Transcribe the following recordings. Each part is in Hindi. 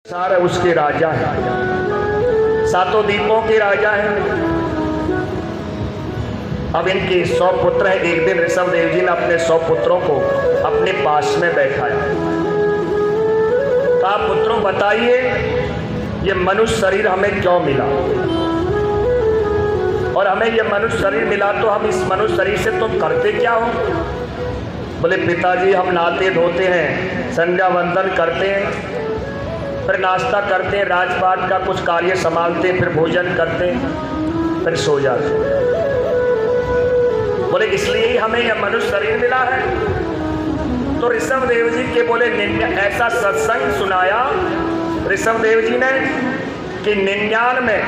सारे उसके राजा हैं, सातों द्वीपों के राजा हैं। अब इनके 100 पुत्र हैं। एक दिन ऋषभ देव जी ने अपने 100 पुत्रों को अपने पास में बैठाया। कहा, पुत्रों बताइए ये मनुष्य शरीर हमें क्यों मिला, और हमें ये मनुष्य शरीर मिला तो हम इस मनुष्य शरीर से तुम करते क्या हो। बोले, पिताजी हम नहाते धोते हैं, संध्या वंदन करते हैं, फिर नाश्ता करते हैं, राजपाट का कुछ कार्य संभालते हैं, फिर भोजन करते हैं, फिर सो जाते हैं। बोले, इसलिए ही हमें यह मनुष्य शरीर मिला है। तो ऋषभ देव जी के बोले ऐसा सत्संग सुनाया ऋषभ देव जी ने कि 99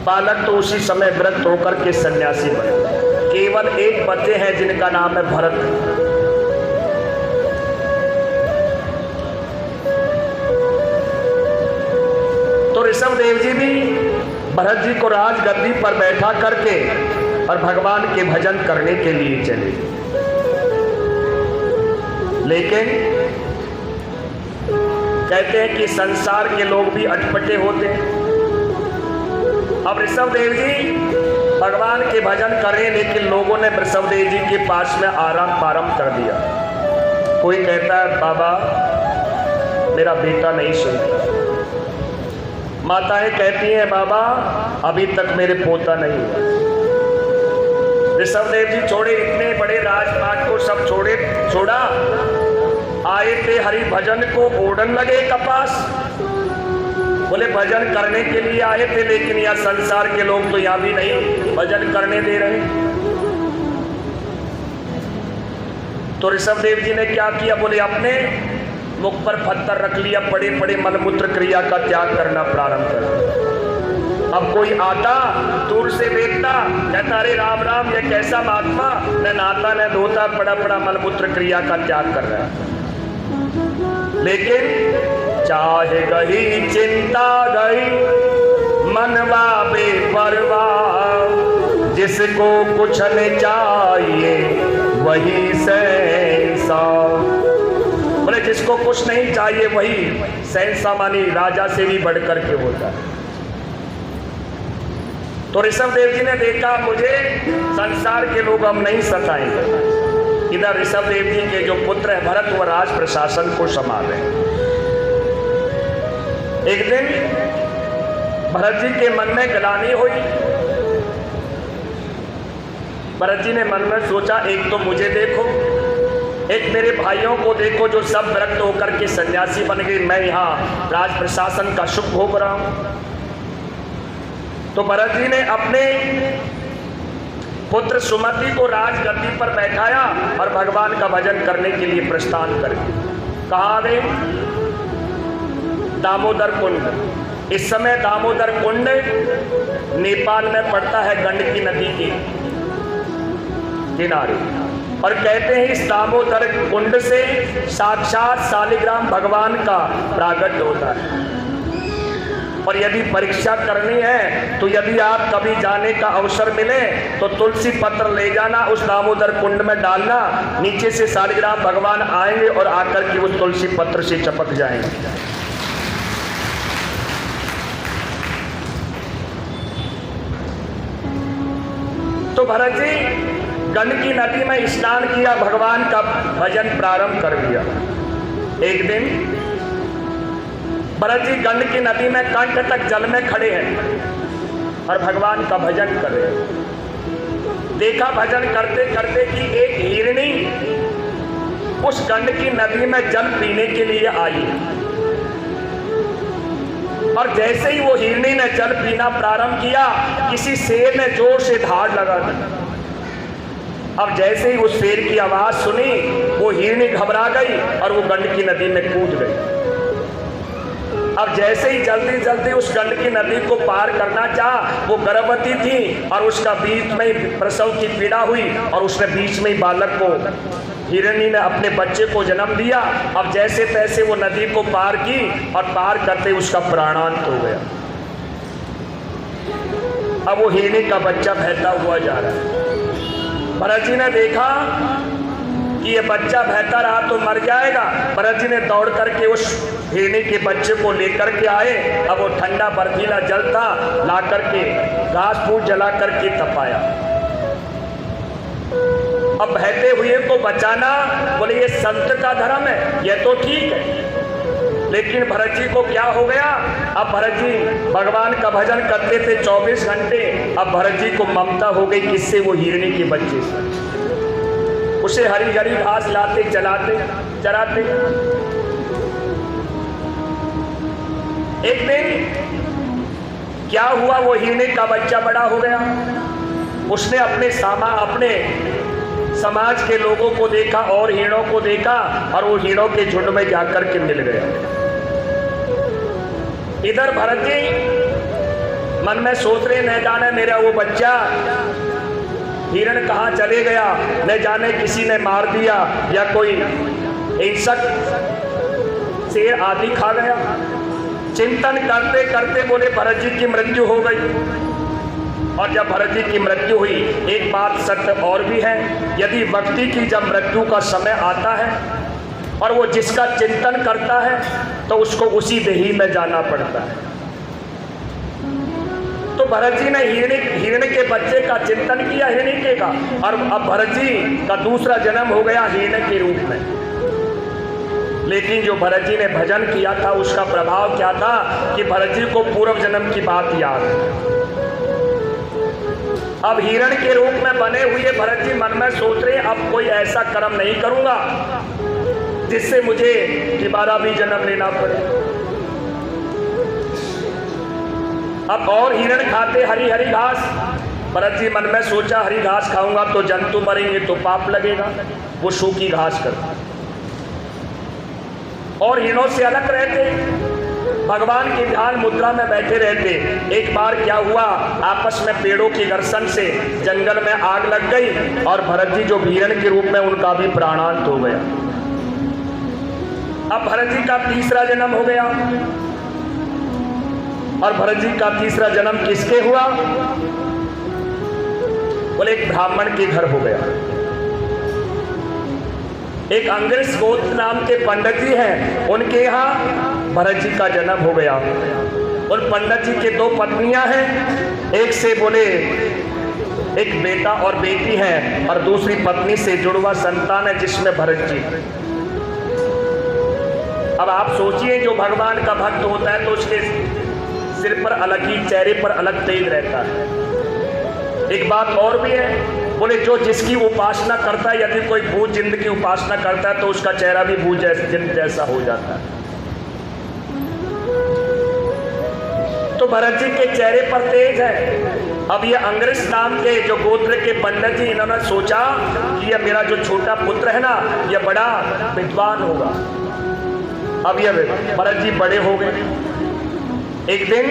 बालक तो उसी समय व्रत होकर के सन्यासी बने। केवल एक बच्चे हैं जिनका नाम है भरत। तो ऋषभ देव जी भी भरत जी को राजगद्दी पर बैठा करके और भगवान के भजन करने के लिए चले। लेकिन कहते हैं कि संसार के लोग भी अटपटे होते हैं। अब ऋषभ देव जी भगवान के भजन करें, लेकिन लोगों ने ऋषभ देव जी के पास में आराम प्रारंभ कर दिया। कोई कहता है, बाबा मेरा बेटा नहीं सुनता। माताएं कहती हैं, बाबा अभी तक मेरे पोता नहीं हुआ। ऋषभ देव जी छोड़े, इतने बड़े राजपाट को सब छोड़ा, आए थे हरि भजन को ओढ़न लगे कपास। बोले भजन करने के लिए आए थे, लेकिन यह संसार के लोग तो यहाँ भी नहीं भजन करने दे रहे। तो ऋषभ देव जी ने क्या किया, बोले अपने मुख पर पत्थर रख लिया, बड़े बड़े मलमूत्र क्रिया का त्याग करना प्रारंभ कर। अब कोई आता दूर से देखता, कहता अरे राम राम ये कैसा महात्मा, न नहाता न धोता, बड़ा बड़ा मलमूत्र क्रिया का त्याग कर रहा है। लेकिन चाहे गई चिंता गई मनवा बेपरवाह, जिसको कुछ न चाहिए वही सहसा। बोले जिसको कुछ नहीं चाहिए वही सहसा मानी राजा से भी बढ़कर के होता है। तो ऋषभ देव जी ने देखा मुझे संसार के लोग हम नहीं सताएंगे। इधर ऋषभ देव जी के जो पुत्र है भरत, वह राज प्रशासन को संभाल रहे हैं। एक दिन भरत जी के मन में ग्लानि हुई। भरत जी ने मन में सोचा, एक तो मुझे देखो, एक मेरे भाइयों को देखो जो सब व्रत होकर के सन्यासी बन गए, मैं यहाँ राज प्रशासन का सुख भोग रहा हूं। तो भरत जी ने अपने पुत्र सुमति को राजगद्दी पर बैठाया और भगवान का भजन करने के लिए प्रस्थान कर गए। कहाँ गए? दामोदर कुंड। इस समय दामोदर कुंड नेपाल में पड़ता है, गंडकी नदी के किनारे। और कहते हैं इस दामोदर कुंड से साक्षात शालिग्राम भगवान का प्रागट्य होता है। और यदि परीक्षा करनी है तो यदि आप कभी जाने का अवसर मिले तो तुलसी पत्र ले जाना, उस दामोदर कुंड में डालना, नीचे से शालिग्राम भगवान आएंगे और आकर के उस तुलसी पत्र से चपक जाएंगे। तो भरत जी गंडकी नदी में स्नान किया, भगवान का भजन प्रारंभ कर दिया। एक दिन भरत जी गंडकी नदी में कंठ तक जल में खड़े हैं और भगवान का भजन कर रहे हैं। देखा भजन करते करते कि एक हिरनी उस गंडकी नदी में जल पीने के लिए आई, और जैसे ही वो हिरनी ने जल पीना प्रारंभ किया, किसी शेर ने जोर से धाड़ लगा दी। अब जैसे ही उस शेर की आवाज सुनी, वो हिरनी घबरा गई और वो गंडकी नदी में कूद गई। अब जैसे ही जल्दी जल्दी उस गंडकी नदी को पार करना चाहा, वो गर्भवती थी और उसका बीच में ही प्रसव की पीड़ा हुई और उसने बीच में ही बालक को, हिरनी ने अपने बच्चे को जन्म दिया। अब जैसे तैसे वो नदी को पार की और पार करते उसका प्राणांत हो गया। अब वो हिरनी का बच्चा बहता हुआ जा रहा है। भरत जी ने देखा कि ये बच्चा बहता रहा तो मर जाएगा। भरत जी ने दौड़ करके उस हिरनी के बच्चे को लेकर के आए। अब वो ठंडा बर्फीला जल था, ला करके घास फूस जला करके तपाया। अब बहते हुए को बचाना, बोले ये संत का धर्म है, ये तो ठीक है। लेकिन भरत जी को क्या हो गया? अब भरत जी भगवान का भजन करते थे 24 घंटे। अब भरत जी को ममता हो गई किससे? वो हिरनी के बच्चे से। उसे हरी हरी घास लाते चलाते चराते। एक दिन क्या हुआ, वो हिरनी का बच्चा बड़ा हो गया। उसने अपने समाज के लोगों को देखा और हिरणों को देखा, और वो हिरणों के झुंड में जाकर के मिल गया। इधर भरत जी मन में सोच रहे, न जाने मेरा वो बच्चा हिरण कहाँ चले गया, न जाने किसी ने मार दिया या कोई हिंसक शेर आदि खा गया। चिंतन करते करते बोले भरत जी की मृत्यु हो गई। और जब भरत जी की मृत्यु हुई, एक बात सत्य और भी है, यदि व्यक्ति की जब मृत्यु का समय आता है और वो जिसका चिंतन करता है तो उसको उसी देही में जाना पड़ता है। तो भरत जी ने हिरणी के बच्चे का चिंतन किया, हिरणी के का, और अब भरत जी का दूसरा जन्म हो गया हिरणी के रूप में। लेकिन जो भरत जी ने भजन किया था उसका प्रभाव क्या था कि भरत जी को पूर्व जन्म की बात याद है। अब हिरण के रूप में बने हुए भरत जी मन में सोच रहे, अब कोई ऐसा कर्म नहीं करूंगा जिससे मुझे दोबारा भी जन्म लेना पड़े। अब और हिरण खाते हरी हरी घास। भरत जी मन में सोचा, हरी घास खाऊंगा तो जंतु मरेंगे तो पाप लगेगा, वो सूखी घास करता और हिरणों से अलग रहते, भगवान की ध्यान मुद्रा में बैठे रहते। एक बार क्या हुआ, आपस में पेड़ों की घर्षण से जंगल में आग लग गई और भरत जी जो हिरण के रूप में उनका भी प्राणांत हो गया। अब भरत जी का तीसरा जन्म हो गया। और भरत जी का तीसरा जन्म किसके हुआ? बोले एक ब्राह्मण के घर हो गया। एक अंग्रेज गोत्र नाम के पंडित जी हैं, उनके यहाँ भरत जी का जन्म हो गया। उन पंडित जी के दो पत्नियां हैं, एक से बोले एक बेटा और बेटी है, और दूसरी पत्नी से जुड़वा संतान है जिसमें भरत जी। अब आप सोचिए, जो भगवान का भक्त होता है तो उसके सिर पर अलग ही, चेहरे पर अलग तेज रहता है। एक बात और भी है, बोले जो जिसकी उपासना करता है, यदि कोई भूत जिंद की उपासना करता है तो उसका चेहरा भी भूत जिंद जैसा हो जाता है। तो भरत जी के चेहरे पर तेज है। अब ये अंग्रेज नाम के जो गोत्र के पंडित जी, इन्होंने सोचा कि ये मेरा जो छोटा पुत्र है ना, ये बड़ा विद्वान होगा। अब ये भरत जी बड़े हो गए। एक दिन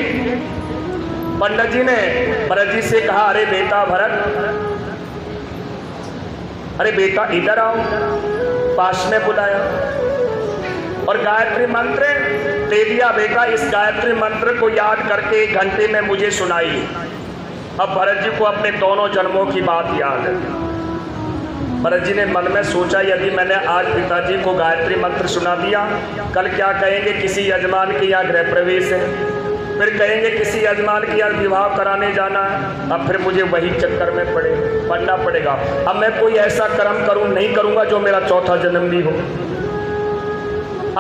पंडित जी ने भरत जी से कहा, अरे बेटा भरत, अरे बेटा इधर आओ। पास में बुलाया और गायत्री मंत्र दे दिया, बेटा इस गायत्री मंत्र को याद करके 1 घंटे में मुझे सुनाइए। अब भरत जी को अपने दोनों जन्मों की बात याद है। भरत जी ने मन में सोचा, यदि मैंने आज पिताजी को गायत्री मंत्र सुना दिया, कल क्या कहेंगे, किसी यजमान के यहाँ गृह प्रवेश है, फिर कहेंगे किसी यजमान के यहाँ विवाह कराने जाना है, अब फिर मुझे वही चक्कर में पड़ना पड़ेगा। अब मैं कोई ऐसा कर्म नहीं करूंगा जो मेरा चौथा जन्म भी हो।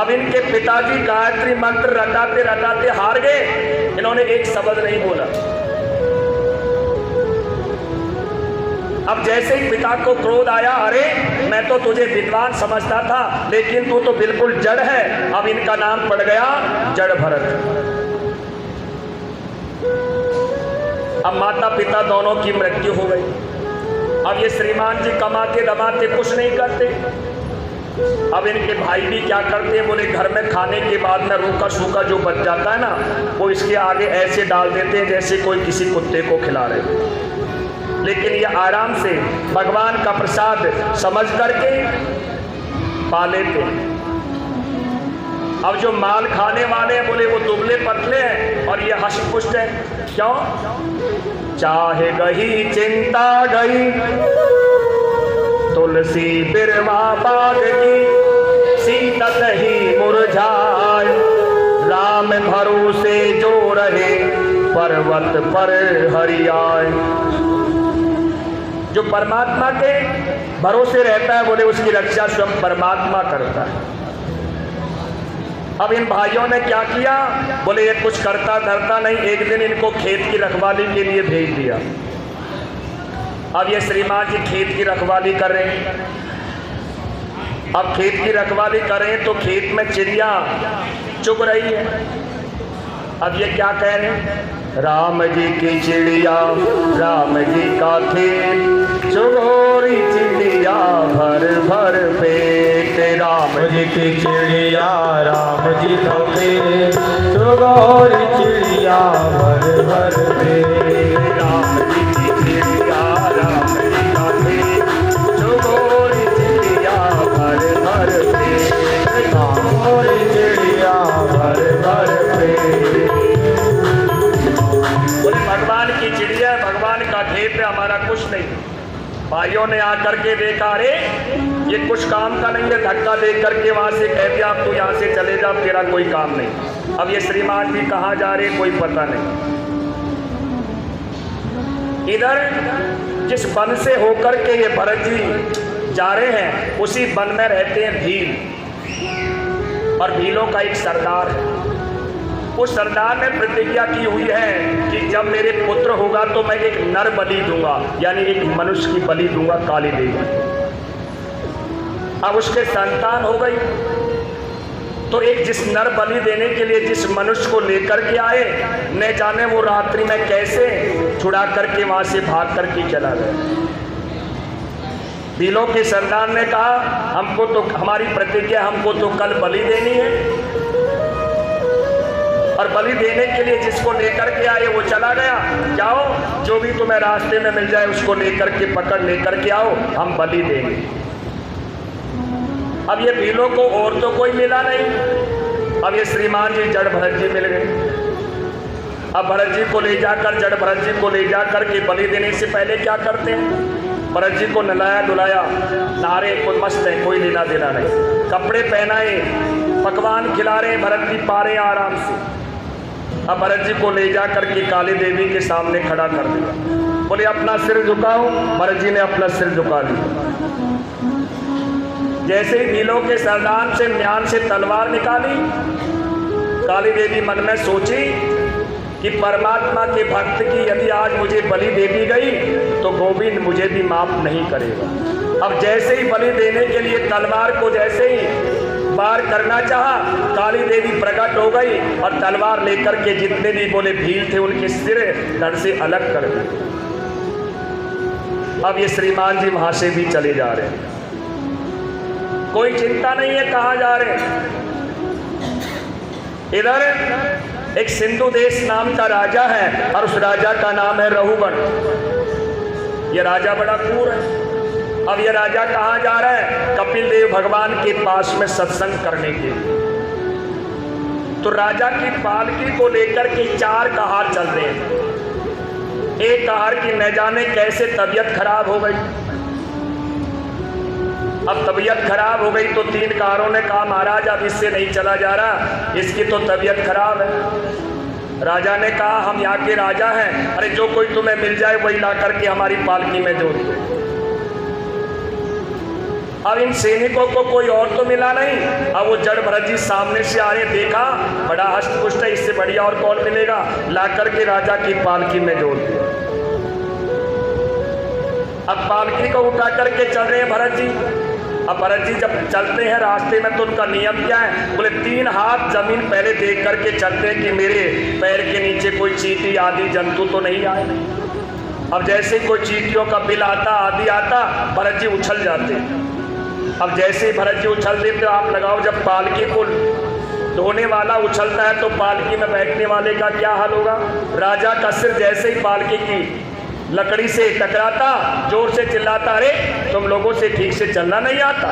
अब इनके पिताजी गायत्री मंत्र रटाते रटाते हार गए, इन्होंने एक शब्द नहीं बोला। अब जैसे ही पिता को क्रोध आया, अरे मैं तो तुझे विद्वान समझता था, लेकिन तू तो बिल्कुल जड़ है। अब इनका नाम पड़ गया जड़ भरत। अब माता पिता दोनों की मृत्यु हो गई। अब ये श्रीमान जी कमाते दमाते कुछ नहीं करते। अब इनके भाई भी क्या करते हैं, बोले घर में खाने के बाद में रूखा सूखा जो बच जाता है ना, वो इसके आगे ऐसे डाल देते हैं जैसे कोई किसी कुत्ते को खिला रहे। लेकिन ये आराम से भगवान का प्रसाद समझ करके पा लेते हैं। अब जो माल खाने वाले हैं, बोले वो दुबले पतले हैं और ये हष्ट पुष्ट है। क्यों? चाहे गई चिंता गई तुलसी बिरवा बाग की सीतत ही मुरझाए। राम भरोसे जो रहे पर्वत पर हरियाए। जो परमात्मा के भरोसे रहता है बोले उसकी रक्षा स्वयं परमात्मा करता है। अब इन भाइयों ने क्या किया बोले ये कुछ करता धरता नहीं, एक दिन इनको खेत की रखवाली के लिए भेज दिया। अब ये श्रीमान जी खेत की रखवाली कर रहे हैं। अब खेत की रखवाली करें तो खेत में चिड़िया चुग रही है। अब ये क्या कह रहे हैं, राम जी की चिड़िया राम जी का खेत, चुगोरी चिड़िया भर भर पेट। राम जी की चिड़िया राम जी का खेत, चुगोरी चिड़िया भर भर पेट। राम जी की चिड़िया राम जी का खेत, चुगोरी चिड़िया भर भर पेट। चुगोरी चिड़िया भर भर पेट। भगवान की चिड़िया भगवान का खेत है, हमारा कुछ नहीं। भाइयों ने आकर के देखा अरे ये कुछ काम का नहीं है, धक्का दे करके वहां से कह दिया अब तू यहाँ से चले जा, तेरा कोई काम नहीं। अब ये श्रीमान जी कहाँ जा रहे कोई पता नहीं। इधर जिस वन से होकर के ये भरत जी जा रहे हैं उसी वन में रहते हैं भील, और भीलों का एक सरदार है। उस सरदार ने प्रतिज्ञा की हुई है कि जब मेरे पुत्र होगा तो मैं एक नर बलि दूंगा, यानी एक मनुष्य की बलि दूंगा काली देवी। अब उसके संतान हो गई तो एक जिस नर बलि देने के लिए जिस मनुष्य को लेकर के आए, न जाने वो रात्रि में कैसे छुड़ा करके वहां से भाग करके चला गया। भीलों के सरदार ने कहा हमको तो हमारी प्रतिज्ञा, हमको तो कल बलि देनी है, और बलि देने के लिए जिसको लेकर के आए वो चला गया। जाओ जो भी तुम्हें रास्ते में मिल जाए उसको लेकर के पकड़ लेकर के आओ, हम बलि देंगे। अब ये भीलों को और तो कोई मिला नहीं। अब ये श्रीमान जी जड़ भरत जी मिल गए। अब भरत जी को ले जाकर जड़ भरत जी को ले जाकर के बलि देने से पहले क्या करते हैं, भरत जी को नलाया धुलाया, नारे कोई मस्त है, कोई लेना देना नहीं, कपड़े पहनाए, पकवान खिला रहे, भरत जी पा रहे आराम से। अब भरत जी को ले जा करके काली देवी के सामने खड़ा कर दिया। बोले अपना सिर झुकाओ। भरत जी ने अपना सिर झुका दिया। जैसे ही भीलों के सरदार से म्यान से तलवार निकाली, काली देवी मन में सोची कि परमात्मा के भक्त की यदि आज मुझे बलि दे दी गई तो गोविंद मुझे भी माफ नहीं करेगा। अब जैसे ही बलि देने के लिए तलवार को जैसे ही वार करना चाहा, काली देवी प्रकट हो गई और तलवार लेकर के जितने भी बोले भील थे उनके सिर धड़ से अलग कर दिए। अब ये श्रीमान जी वहां से भी चले जा रहे हैं, कोई चिंता नहीं है कहाँ जा रहे हैं। इधर एक सिंधु देश नाम का राजा है और उस राजा का नाम है रहुगण। ये राजा बड़ा क्रूर है। अब ये राजा कहाँ जा रहा है, कपिल देव भगवान के पास में सत्संग करने के लिए। तो राजा की पालकी को लेकर के चार कहार चल रहे हैं। एक कहार की न जाने कैसे तबीयत खराब हो गई। अब तबीयत खराब हो गई तो तीन कहारों ने कहा महाराज अब इससे नहीं चला जा रहा, इसकी तो तबीयत खराब है। राजा ने कहा हम यहाँ के राजा हैं, अरे जो कोई तुम्हें मिल जाए वही ला करके हमारी पालकी में जोड़ दो। अब इन सैनिकों को कोई और तो मिला नहीं। अब वो जड़ भरत जी सामने से आ रहे, देखा बड़ा हष्टपुष्ट है, इससे बढ़िया और कौन मिलेगा, ला करके राजा की पालकी में जोड़ दिया। अब पालकी को उठा करके चल रहे हैं भरत जी। अब भरत जी जब चलते हैं रास्ते में तो उनका नियम क्या है, बोले 3 हाथ जमीन पहले देख करके चलते हैं कि मेरे पैर के नीचे कोई चींटी आदि जंतु तो नहीं आए। अब जैसे ही कोई चींटियों का बिल आता आदि आता, भरत जी उछल जाते। अब जैसे ही भरत जी उछलते तो आप लगाओ जब पालकी को ढोने वाला उछलता है तो पालकी में बैठने वाले का क्या हाल होगा। राजा का सिर जैसे ही पालकी की लकड़ी से टकराता, जोर से चिल्लाता, अरे तुम लोगों से ठीक से चलना नहीं आता।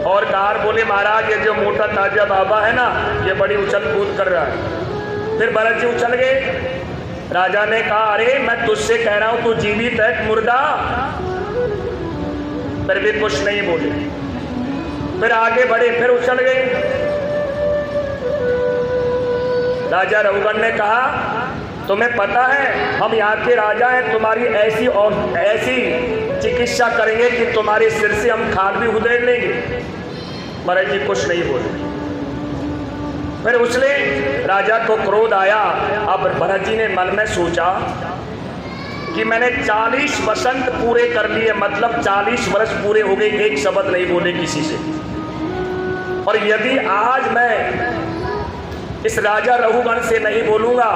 और कार बोले महाराज ये जो मोटा ताजा बाबा है ना, ये बड़ी उछल कूद कर रहा है। फिर भरत जी उछल गए। राजा ने कहा अरे मैं तुझसे कह रहा हूं तू जीवित है मुर्दा। फिर भी कुछ नहीं बोले। फिर आगे बढ़े, फिर उछल गए। राजा रघुगण ने कहा, तुम्हें पता है हम यहाँ के राजा हैं, तुम्हारी ऐसी और ऐसी चिकित्सा करेंगे कि तुम्हारे सिर से हम खाल भी उधेड़ लेंगे। महाराज जी कुछ नहीं बोले। फिर उसने राजा को क्रोध आया। अब भरत जी ने मन में सोचा कि मैंने 40 वसंत पूरे कर लिए, मतलब 40 वर्ष पूरे हो गए, एक शब्द नहीं बोले किसी से। और यदि आज मैं इस राजा रघुगण से नहीं बोलूंगा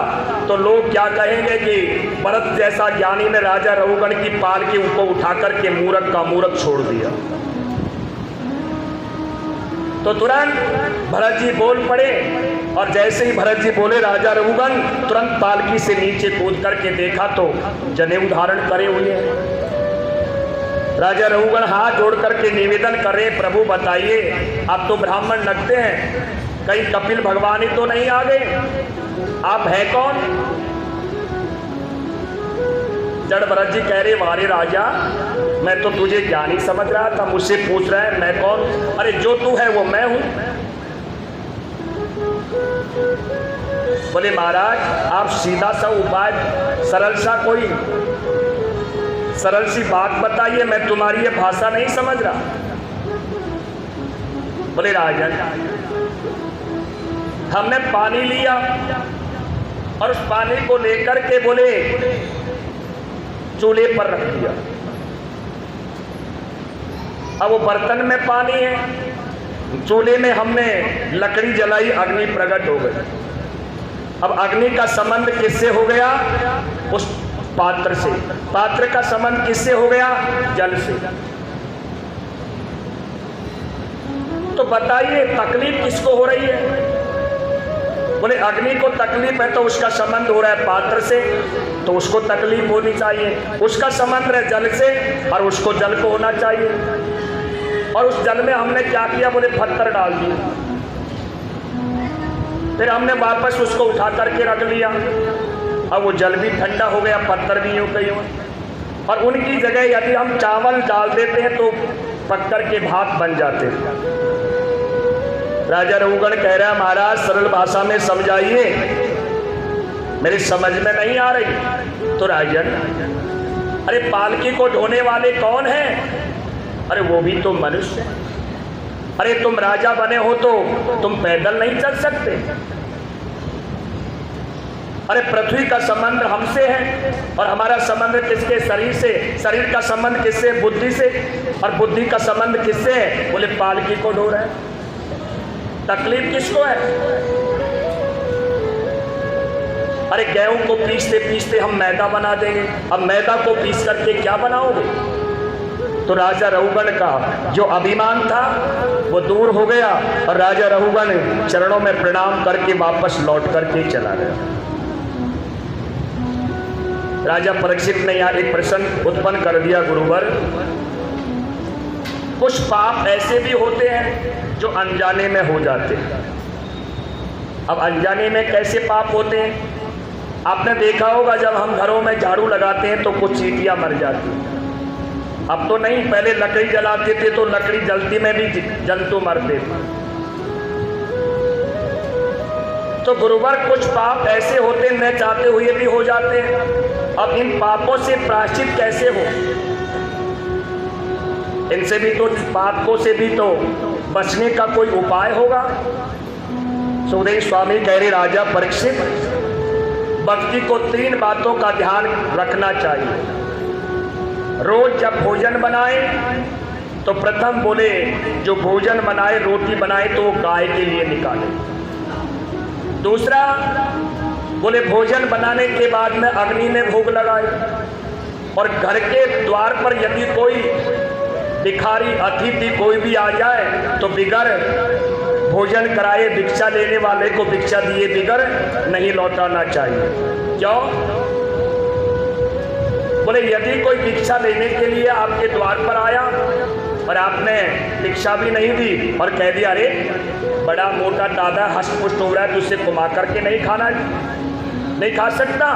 तो लोग क्या कहेंगे कि भरत जैसा ज्ञानी ने राजा रघुगण की पाल के ऊपर उठा करके मूर्ख का मूर्ख छोड़ दिया। तो तुरंत भरत जी बोल पड़े, और जैसे ही भरत जी बोले राजा रघुगण तुरंत पालकी से नीचे कूद करके देखा तो जनेऊ धारण करे हुए हैं। राजा रघुगण हाथ जोड़ करके निवेदन कर रहे, प्रभु बताइए, आप तो ब्राह्मण लगते हैं, कहीं कपिल भगवान ही तो नहीं आ गए? आप हैं कौन? जड़ भरत जी कह रहे, वारे राजा मैं तो तुझे ज्ञानी समझ रहा था, मुझसे पूछ रहा है मैं कौन? अरे जो तू है वो मैं हूं। बोले महाराज आप सीधा सा उपाय, सरल सा कोई सरल सी बात बताइए, मैं तुम्हारी ये भाषा नहीं समझ रहा। बोले राजन हमने पानी लिया और उस पानी को लेकर के बोले चूल्हे पर रख दिया। अब वो बर्तन में पानी है, चूल्हे में हमने लकड़ी जलाई, अग्नि प्रकट हो गई। अब अग्नि का संबंध किससे हो गया? उस पात्र से। पात्र का संबंध किससे हो गया? जल से। तो बताइए तकलीफ किसको हो रही है? बोले अग्नि को तकलीफ है तो उसका संबंध हो रहा है पात्र से, तो उसको तकलीफ होनी चाहिए। उसका संबंध है जल से और उसको जल को होना चाहिए। और उस जल में हमने क्या किया? बोले पत्थर डाल दिए। फिर हमने वापस उसको उठा करके रख लिया। अब वो जल भी ठंडा हो गया, पत्थर भी यूं कहीं। और उनकी जगह यदि हम चावल डाल देते हैं तो पक करके भात बन जाते हैं। राजा रघुगण कह रहा है महाराज सरल भाषा में समझाइए, मेरी समझ में नहीं आ रही। तो राजन अरे पालकी को ढोने वाले कौन हैं? अरे वो भी तो मनुष्य है। अरे तुम राजा बने हो तो तुम पैदल नहीं चल सकते? अरे पृथ्वी का संबंध हमसे है और हमारा संबंध किसके? शरीर से। शरीर का संबंध किससे? बुद्धि से। और बुद्धि का संबंध किससे है? बोले पालकी को ढो रहे हैं। तकलीफ किसको है? अरे गेहूं को पीसते पीसते हम मैदा बना देंगे, अब मैदा को पीस करके क्या बनाओगे? तो राजा रघुगण का जो अभिमान था वो दूर हो गया और राजा रघुगण चरणों में प्रणाम करके वापस लौट करके चला गया। राजा परीक्षित ने यहाँ एक प्रश्न उत्पन्न कर दिया, गुरुवर कुछ पाप ऐसे भी होते हैं जो अनजाने में हो जाते हैं। अब अनजाने में कैसे पाप होते हैं? आपने देखा होगा जब हम घरों में झाड़ू लगाते हैं तो कुछ चींटियां मर जाती हैं। अब तो नहीं, पहले लकड़ी जलाते थे तो लकड़ी जलती में भी जंतु मरते थे। तो गुरुवर कुछ पाप ऐसे होते न चाहते हुए भी हो जाते हैं। अब इन पापों से प्रायश्चित कैसे हो? इनसे भी तो, पापों से भी तो बचने का कोई उपाय होगा। सुखदेव स्वामी कह रहे राजा परीक्षित भक्ति को 3 बातों का ध्यान रखना चाहिए। रोज जब भोजन बनाए तो प्रथम बोले जो भोजन बनाए, रोटी बनाए तो वो गाय के लिए निकाले। दूसरा बोले भोजन बनाने के बाद में अग्नि में भोग लगाए। और घर के द्वार पर यदि कोई भिखारी अतिथि कोई भी आ जाए तो बिगर भोजन कराए भिक्षा लेने वाले को भिक्षा दिए बिगर नहीं लौटाना चाहिए। क्यों? बोले यदि कोई भिक्षा लेने के लिए आपके द्वार पर आया और आपने भिक्षा भी नहीं दी और कह दिया अरे बड़ा मोटा दादा हष्टपुष्ट हो रहा है तो उसे घुमा करके नहीं खा सकता।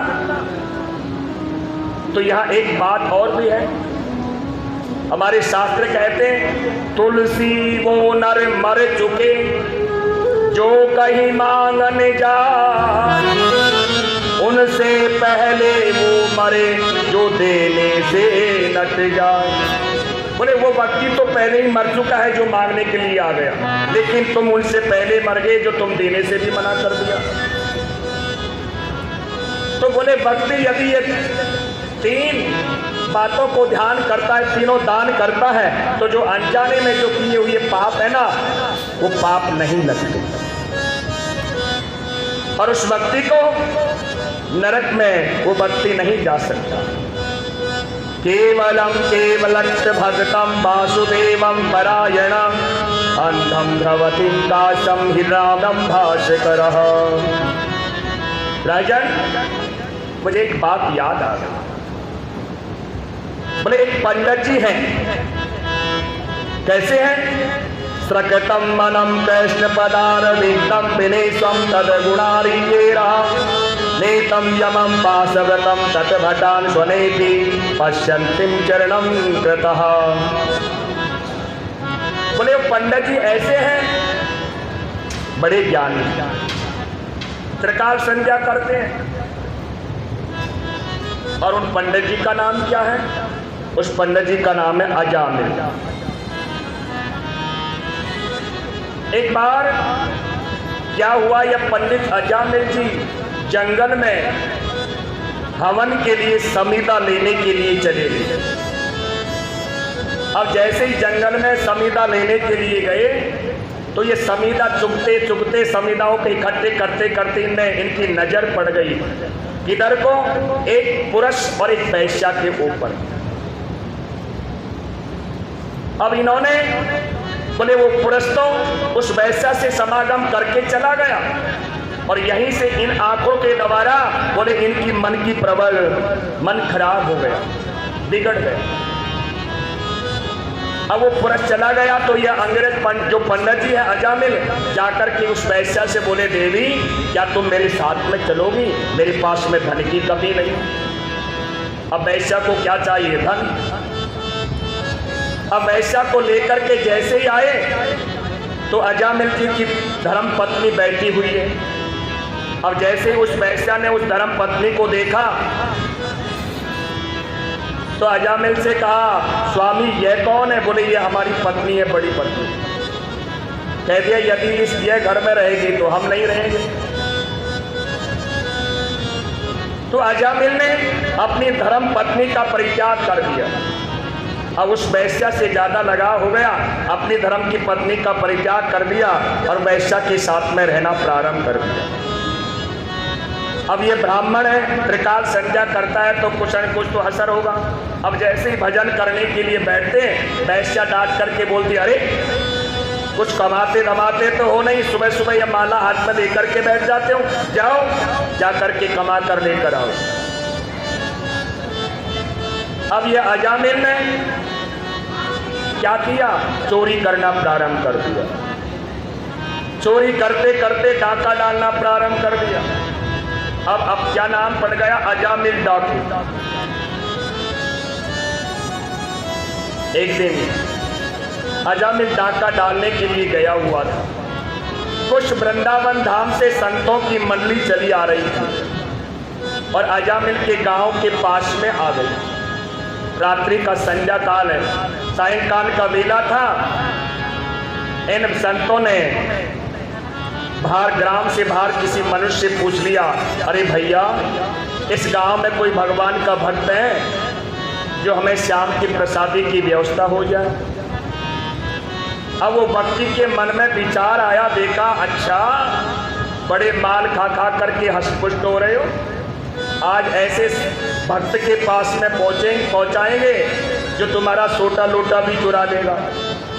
तो यहाँ एक बात और भी है, हमारे शास्त्र कहते हैं तुलसी वो नर मर चुके जो कहीं मांगने जाए, उनसे पहले वो मरे जो देने से नट जाए। बोले वो व्यक्ति तो पहले ही मर चुका है जो मांगने के लिए आ गया, लेकिन तुम उनसे पहले मर गए जो तुम देने से भी मना कर दिया। तो बोले व्यक्ति यदि ये 3 बातों को ध्यान करता है, तीनों दान करता है, तो जो अनजाने में जो किए हुए पाप है ना, वो पाप नहीं लगते और उस व्यक्ति को नरक में वो व्यक्ति नहीं जा सकता। केवलम केवलक्त भगतम वासुदेवम परायणम अंधम ध्रवतीम दासम हिरामम भास्करः। राजन, मुझे एक बात याद आ गई। बोले एक पंडित जी हैं, कैसे हैं? स्रकटम मनम कृष्ण पदार वित्तम विनेशम तद गुणारियेरा नेतम यमम वासवतम तटभटान स्वनेति पश्यन्तिम चरणम कृतः। बोले पंडित जी ऐसे हैं, बड़े ज्ञानी, त्रिकाल संध्या करते हैं। और उन पंडित जी का नाम क्या है? उस पंडित जी का नाम है अजामिल। एक बार क्या हुआ, यह पंडित अजामिल जी जंगल में हवन के लिए समीदा लेने के लिए चले गए। अब जैसे ही जंगल में समीदा लेने के लिए गए तो ये समीदा चुगते चुगते समीदाओं को इकट्ठे करते करते इनकी नजर पड़ गई किधर को? एक पुरुष और एक वैश्या के ऊपर। अब इन्होंने बोले वो पुरुष तो उस वैश्या से समागम करके चला गया और यहीं से इन आंखों के द्वारा बोले इनकी मन की प्रबल मन खराब हो गया, बिगड़ गया। अब वो पुरुष चला गया तो यह अंग्रेज जो पंडित जी है अजामिल जाकर के उस वैश्या से बोले, देवी क्या तुम मेरे साथ में चलोगी? मेरे पास में धन की कमी नहीं। अब वैश्या को क्या चाहिए? धन। अब वैश्या को लेकर के जैसे ही आए तो अजामिल जी की धर्म पत्नी बैठी हुई है। अब जैसे उस वैश्या ने उस धर्म पत्नी को देखा तो अजामिल से कहा, स्वामी यह कौन है? बोले ये हमारी पत्नी है, बड़ी पत्नी। कह दिया यदि ये घर में रहेगी तो हम नहीं रहेंगे। तो अजामिल ने अपनी धर्म पत्नी का परित्याग कर दिया। अब उस वैश्या से ज्यादा लगाव हो गया, अपनी धर्म की पत्नी का परित्याग कर दिया और वैश्या के साथ में रहना प्रारंभ कर दिया। अब ये ब्राह्मण है, त्रिकाल संध्या करता है तो कुछ न कुछ तो असर होगा। अब जैसे ही भजन करने के लिए बैठते वैश्या डांट करके बोलती, अरे कुछ कमाते दमाते तो हो नहीं, सुबह सुबह ये माला हाथ में लेकर के बैठ जाते हो, जाओ जा करके कमा कर लेकर आओ। अब ये अजामिल ने क्या किया? चोरी करना प्रारंभ कर दिया। चोरी करते करते डाका डालना प्रारंभ कर दिया। अब क्या नाम पड़ गया? अजामिल डाकू। एक दिन अजामिल डाका डालने के लिए गया हुआ था। कुछ वृंदावन धाम से संतों की मंडली चली आ रही थी और अजामिल के गांव के पास में आ गई। रात्रि का संध्या काल है, सायंकाल का वेला था। इन संतों ने बाहर ग्राम से बाहर किसी मनुष्य से पूछ लिया, अरे भैया इस गांव में कोई भगवान का भक्त है जो हमें शाम की प्रसादी की व्यवस्था हो जाए। अब वो भक्ति के मन में विचार आया, देखा अच्छा बड़े माल खा खा करके हष्टपुष्ट हो रहे हो, आज ऐसे भक्त के पास में पहुंचाएंगे जो तुम्हारा सोटा लोटा भी चुरा देगा।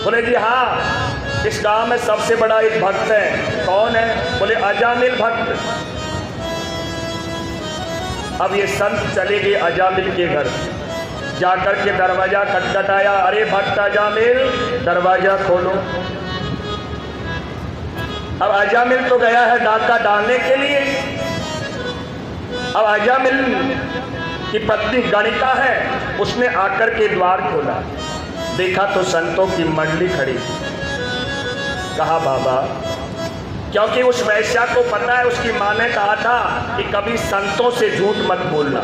बोले जी हाँ, इस गांव में सबसे बड़ा एक भक्त है। कौन है? बोले अजामिल भक्त। अब ये संत चले गए अजामिल के घर, जाकर के दरवाजा खटखटाया, अरे भक्त अजामिल दरवाजा खोलो। अब अजामिल तो गया है डाका डालने के लिए। अब अजामिल की पत्नी गणिका है, उसने आकर के द्वार खोला। देखा तो संतों की मंडली खड़ी। कहा बाबा, क्योंकि उस वैश्या को पता है, उसकी माँ ने कहा था कि कभी संतों से झूठ मत बोलना।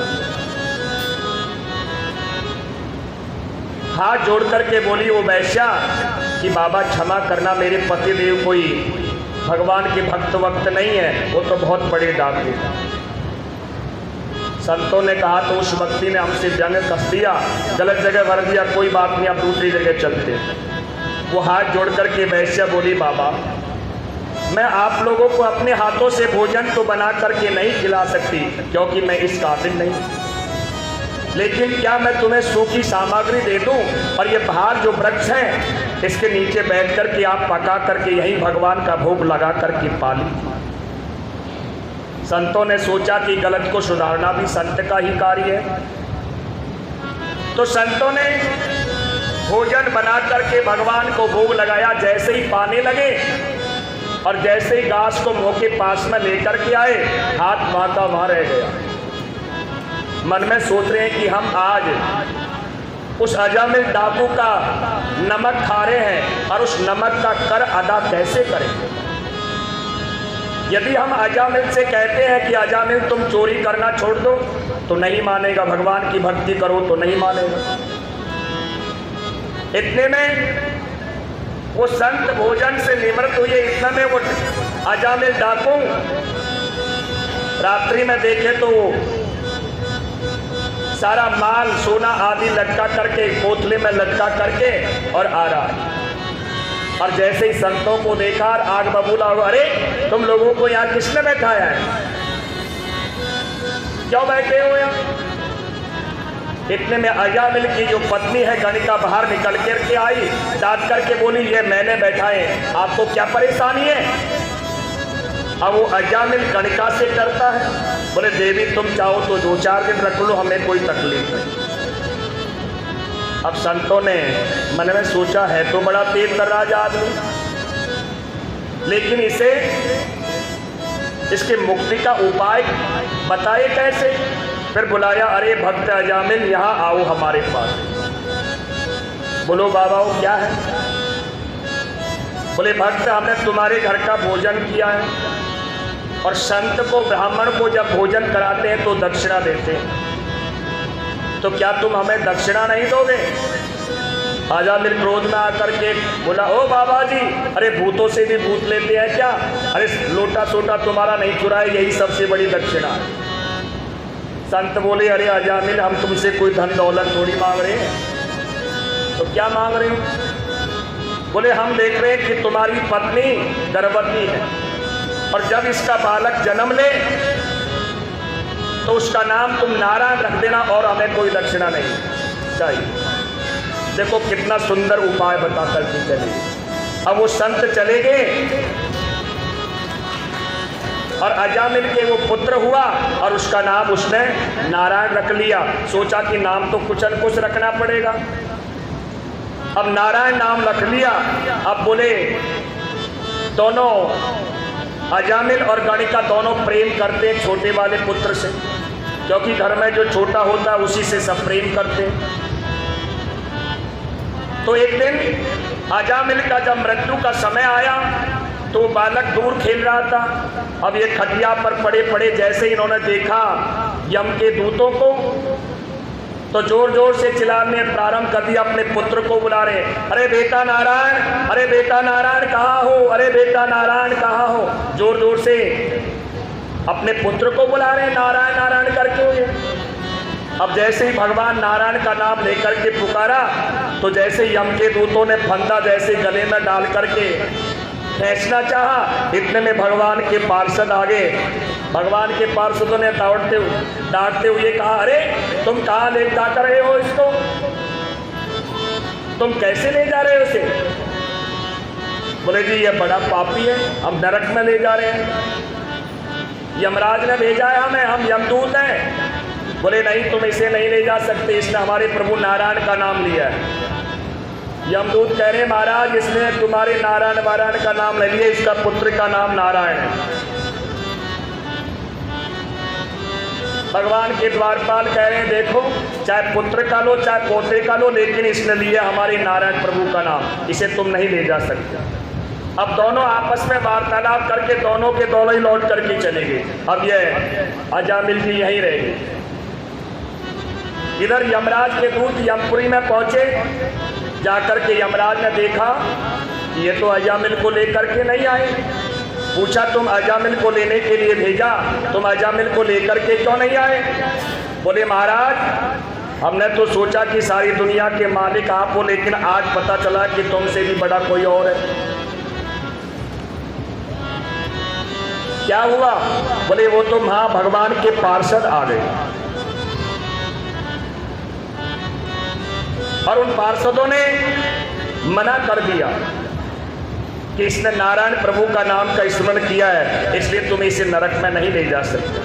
हाथ जोड़ करके बोली वो वैश्या कि बाबा क्षमा करना, मेरे पति देव कोई भगवान के भक्त वक्त नहीं है, वो तो बहुत बड़े डाकू। संतों ने कहा तो उस व्यक्ति ने हमसे जंग कस दिया, गलत जगह भर दिया, कोई बात नहीं, आप दूसरी जगह चलते। वो हाथ जोड़ करके वैश्या बोली बाबा, मैं आप लोगों को अपने हाथों से भोजन तो बना करके नहीं खिला सकती क्योंकि मैं इस काबिल नहीं, लेकिन क्या मैं तुम्हें सूखी सामग्री दे दूं और ये बाहर जो वृक्ष है इसके नीचे बैठ करके आप पका करके यही भगवान का भोग लगा करके पाली। संतों ने सोचा कि गलत को सुधारना भी संत का ही कार्य है, तो संतों ने भोजन बना करके भगवान को भोग लगाया। जैसे ही पाने लगे और जैसे ही घास को मुंह के पास में लेकर के आए, हाथ वहां का वहां रह गया। मन में सोच रहे हैं कि हम आज उस अजामिल डाकू का नमक खा रहे हैं और उस नमक का कर अदा कैसे करें। यदि हम अजामिल से कहते हैं कि अजामिल तुम चोरी करना छोड़ दो तो नहीं मानेगा, भगवान की भक्ति करो तो नहीं मानेगा। इतने में वो संत भोजन से निवृत्त हुए। इतना में वो अजामिल डाकू रात्रि में देखे तो सारा माल सोना आदि लटका करके कोतले में लटका करके और आ रहा है। और जैसे ही संतों को देखा और आग बबूला हुआ, अरे तुम लोगों को यहाँ किसने बैठाया है, क्यों बैठे हो यहाँ। इतने में अजामिल की जो पत्नी है गणिका बाहर निकल करके आई, डांट करके बोली ये मैंने बैठाए, आपको क्या परेशानी है। अब वो अजामिल गणिका से डरता है, बोले देवी तुम चाहो तो 2-4 दिन रख लो, हमें कोई तकलीफ नहीं। अब संतों ने मन में सोचा है तो बड़ा तेज तर्राज आदमी, लेकिन इसे इसके मुक्ति का उपाय बताए कैसे। फिर बुलाया, अरे भक्त अजामिल यहाँ आओ हमारे पास। बोलो बाबा वो क्या है। बोले भक्त हमने तुम्हारे घर का भोजन किया है और संत को ब्राह्मण को जब भोजन कराते हैं तो दक्षिणा देते हैं, तो क्या तुम हमें दक्षिणा नहीं दोगे। अजामिल क्रोध में आकर के बोला, ओ बाबा जी, अरे भूतों से भी भूत लेते हैं क्या, अरे लोटा सोटा तुम्हारा नहीं चुराए, यही सबसे बड़ी दक्षिणा है। संत बोले, अरे अजामिल हम तुमसे कोई धन दौलत थोड़ी मांग रहे हैं, तो क्या मांग रहे हो। बोले हम देख रहे हैं कि तुम्हारी पत्नी गर्भवती है और जब इसका बालक जन्म ले तो उसका नाम तुम नारायण रख देना और हमें कोई दक्षिणा नहीं चाहिए। देखो कितना सुंदर उपाय बता करके चले। अब वो संत चले गए और अजामिल के वो पुत्र हुआ और उसका नाम उसने नारायण रख लिया। सोचा कि नाम तो कुछ न कुछ रखना पड़ेगा। अब नारायण नाम रख लिया। अब बोले दोनों अजामिल और गणिका दोनों प्रेम करते हैं छोटे वाले पुत्र से, क्योंकि घर में जो छोटा होता है उसी से सब प्रेम करते हैं। तो एक दिन अजामिल का जब मृत्यु का समय आया तो बालक दूर खेल रहा था। अब ये खटिया पर पड़े पड़े जैसे इन्होंने देखा यम के दूतों को तो जोर जोर से चिल्लाने प्रारंभ कर दिया, अपने पुत्र को बुला रहे, अरे बेटा नारायण, अरे बेटा नारायण कहाँ हो, अरे बेटा नारायण कहाँ हो। जोर जोर से अपने पुत्र को बुला रहे नारायण नारायण करके हुए। अब जैसे ही भगवान नारायण का नाम लेकर के पुकारा तो जैसे यम के दूतों ने फंदा जैसे गले में डाल करके खींचना चाहा, इतने में भगवान के पार्षद आ गए। भगवान के पार्षदों ने डांटते हुए कहा, अरे तुम कहाँ ले जा कर रहे हो इसको, तुम कैसे ले जा रहे हो इसे। बोले जी ये बड़ा पापी है, हम नरक में ले जा रहे हैं, यमराज ने भेजा है हमें, हम यमदूत हैं। बोले नहीं तुम इसे नहीं ले जा सकते, इसने हमारे प्रभु नारायण का नाम लिया है। यमदूत कह रहे महाराज इसने तुम्हारे नारायण नारायण का नाम ले लिया, इसका पुत्र का नाम नारायण है। भगवान के द्वारपाल कह रहे हैं देखो, चाहे पुत्र का लो चाहे पोते का लो, लेकिन इसने लिया हमारे नारायण प्रभु का नाम, इसे तुम नहीं ले जा सकते। अब दोनों आपस में वार्तालाप करके दोनों के दोनों ही लौट करके चले गए। अब यह अजामिल जी यहीं रह गए। इधर यमराज के दूत यमपुरी में पहुंचे, जाकर के यमराज ने देखा ये तो अजामिल को लेकर के नहीं आए। पूछा तुम अजामिल को लेने के लिए भेजा, तुम अजामिल को लेकर के क्यों नहीं आए? बोले महाराज, हमने तो सोचा कि सारी दुनिया के मालिक आप हो, लेकिन आज पता चला कि तुमसे भी बड़ा कोई और है। क्या हुआ? बोले वो तो वहां भगवान के पार्षद आ गए और उन पार्षदों ने मना कर दिया कि इसने नारायण प्रभु का नाम का स्मरण किया है, इसलिए तुम इसे नरक में नहीं ले जा सकते।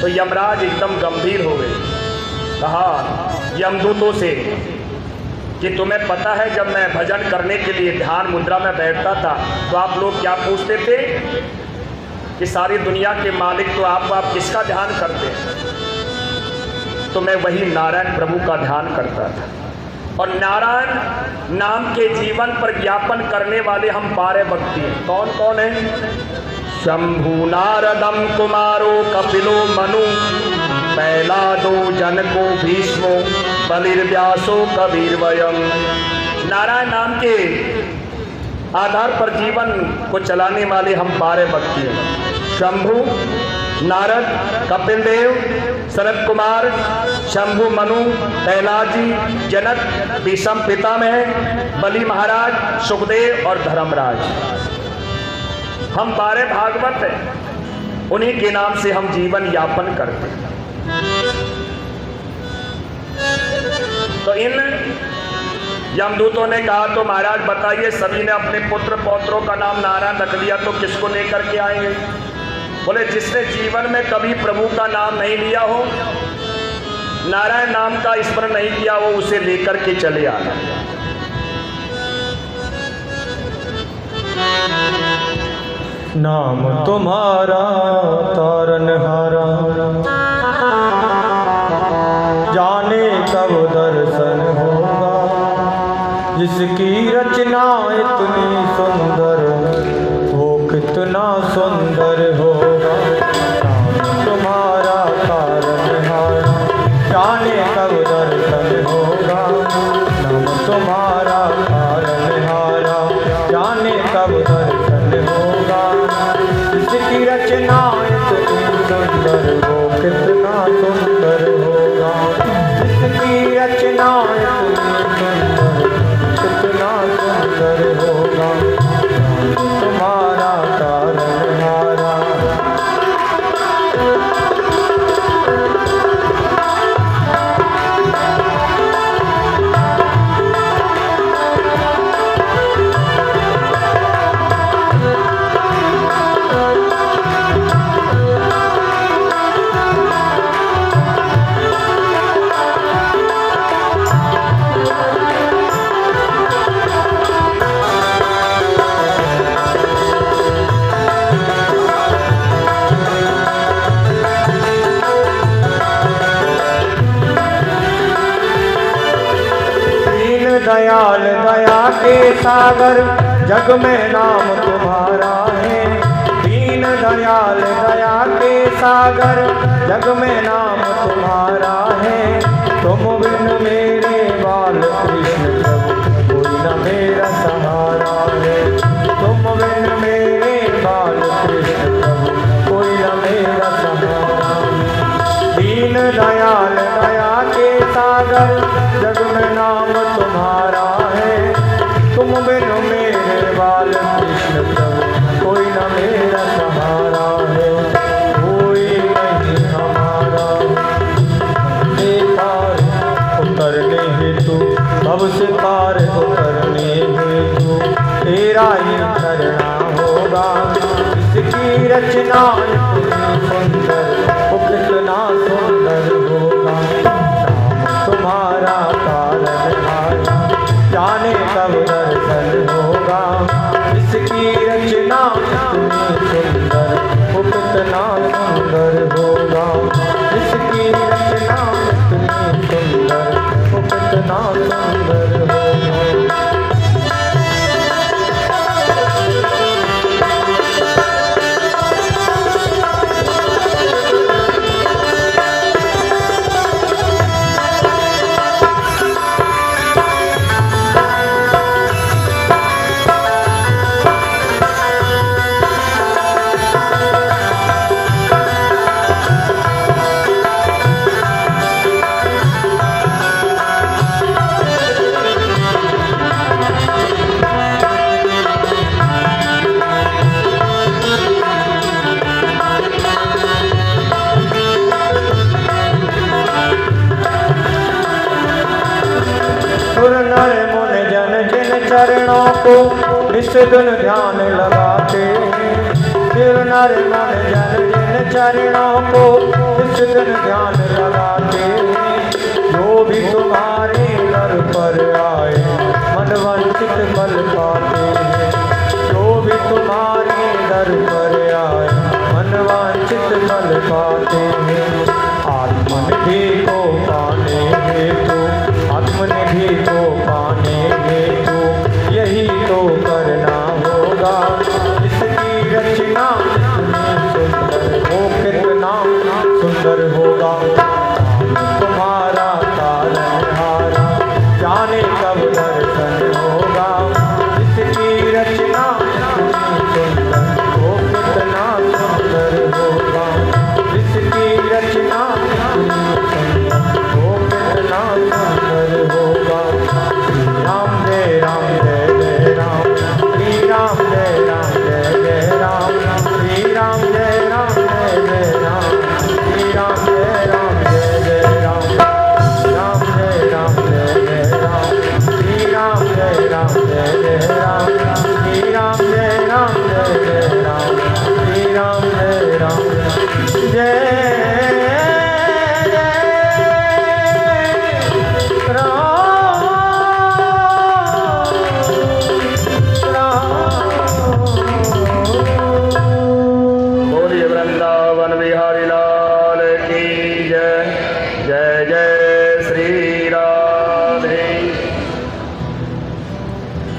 तो यमराज एकदम गंभीर हो गए। कहा यमदूतों से कि तुम्हें पता है जब मैं भजन करने के लिए ध्यान मुद्रा में बैठता था तो आप लोग क्या पूछते थे कि सारी दुनिया के मालिक तो आप किसका ध्यान करते हैं? तो मैं वही नारायण प्रभु का ध्यान करता था। और नारायण नाम के जीवन पर ज्ञापन करने वाले हम 12 भक्ति हैं। कौन कौन है? शंभु नारदम कुमारो कपिलो मनु प्रहलादो जनको भीष्मो बलिर्व्यासो कबीर वयम। नारायण नाम के आधार पर जीवन को चलाने वाले हम 12 भक्ति हैं। शंभु, नारद, कपिल देव, सनत कुमार, शंभु मनु, प्रहलाद जी, जनक, भीष्म पितामह, बलि महाराज, सुखदेव और धर्मराज। हम 12 भागवत हैं, उन्हीं के नाम से हम जीवन यापन करते हैं। तो इन यमदूतों ने कहा तो महाराज बताइए, सभी ने अपने पुत्र पौत्रों का नाम नारायण रख दिया तो किसको लेकर के आएंगे? बोले जिसने जीवन में कभी प्रभु का नाम नहीं लिया हो, नारायण नाम का स्मरण नहीं किया हो, उसे लेकर के चले आना। नाम तुम्हारा तारनहारा, जाने कब दर्शन होगा, जिसकी रचना इतनी सुंदर वो कितना सुंदर होगा। नाम तुम्हारा तारनहारा, जाने कब दर्शन होगा, नाम तुम्हारा तारनहारा, जाने कब दर्शन होगा, जिसकी रचना इतनी सुंदर वो कितना सुंदर होगा, जिसकी रचना इतनी सुंदर कितना सुंदर होगा। तुम्हारा तारनहारा। दयाल दया के सागर, जग में नाम तुम्हारा है। दीन दयाल दया के सागर, जग में नाम तुम्हारा है। तुम बिन मेरे बाल कृष्ण प्रभु कोई न मेरा सहारा है। तुम बिन मेरे बाल कृष्ण प्रभु कोई न मेरा सहारा है। दीन दयाल दया के सागर, जग में नाम तुम्हारा है। तुम बिन मेरे बाल कृष्ण प्रभु कोई न मेरा सहारा है। कोई नहीं हमारा पार उतरने हेतु, भव से पार उतरने हेतु तेरा ही करना होगा। इसकी रचना इतनी सुंदर वो कितना सुंदर होगा। तुम्हारा तारनहारा, जाने कब दर्शन होगा। इसकी रचना इतनी सुंदर वो कितना जिस दिन ध्यान लगाते हैं, फिर नर मन जन जिन चरणों को जिस दिन ध्यान लगाते हैं, जो भी तुम्हारे दर पर आए मन वंचित फल पाते हैं, जो भी तुम्हारे दर पर आए मन वांछित फल पाते हैं। आत्मनिधि को पाने हेतु, आत्मनिधि को पाने हेतु यही तो करना होगा। इसकी रचना सुंदर हो, कितना सुंदर होगा। तुम्हारा तारनहारा जाने कब दर्शन होगा। इसकी रचना सुंदर हो, कितना सुंदर होगा। इसकी रचना सुंदर हो, कितना सुंदर होगा। श्री राम जय राम जय राम, श्री राम जय राम जय राम, श्री राम जय राम जय राम, राम जय राम जय राम, श्री राम जय राम जय राम, श्री राम जय राम जय राम, श्री राम जय राम जय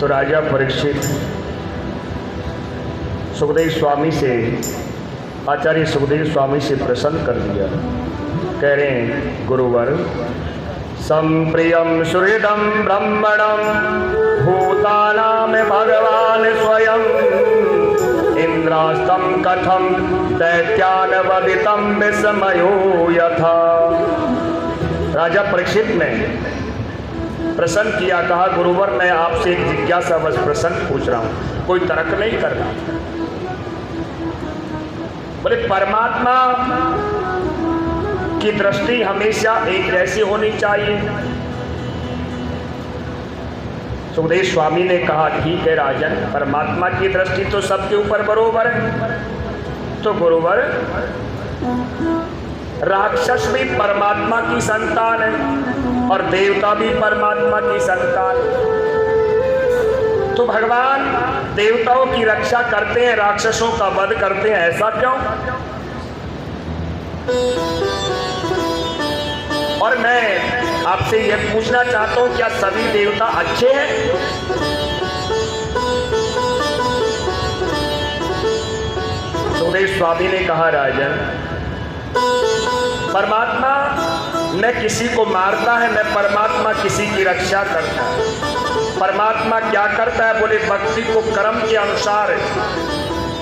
तो राजा परीक्षित सुखदेव स्वामी से, आचार्य सुखदेव स्वामी से प्रसन्न कर दिया। कह रहे हैं गुरुवर, संप्रियम सुहृदम ब्रह्मणम भूतानाम भगवान स्वयं, इंद्रास्तम कथम दैत्यान वदितम विस्मयो यथा। राजा परीक्षित ने प्रश्न किया, कहा गुरुवर मैं आपसे एक जिज्ञासा बस प्रश्न पूछ रहा हूं, कोई तर्क नहीं कर रहा। बोले परमात्मा की दृष्टि हमेशा एक जैसी होनी चाहिए। सुखदेव स्वामी ने कहा ठीक है राजन, परमात्मा की दृष्टि तो सबके ऊपर बरोबर है। तो गुरुवर राक्षस भी परमात्मा की संतान है और देवता भी परमात्मा की संतान। तो भगवान देवताओं की रक्षा करते हैं, राक्षसों का वध करते हैं, ऐसा क्यों? और मैं आपसे यह पूछना चाहता हूं, क्या सभी देवता अच्छे हैं? सुखदेव स्वामी ने कहा राजन, परमात्मा न किसी को मारता है, न परमात्मा किसी की रक्षा करता है। परमात्मा क्या करता है? बोले भक्ति को कर्म के अनुसार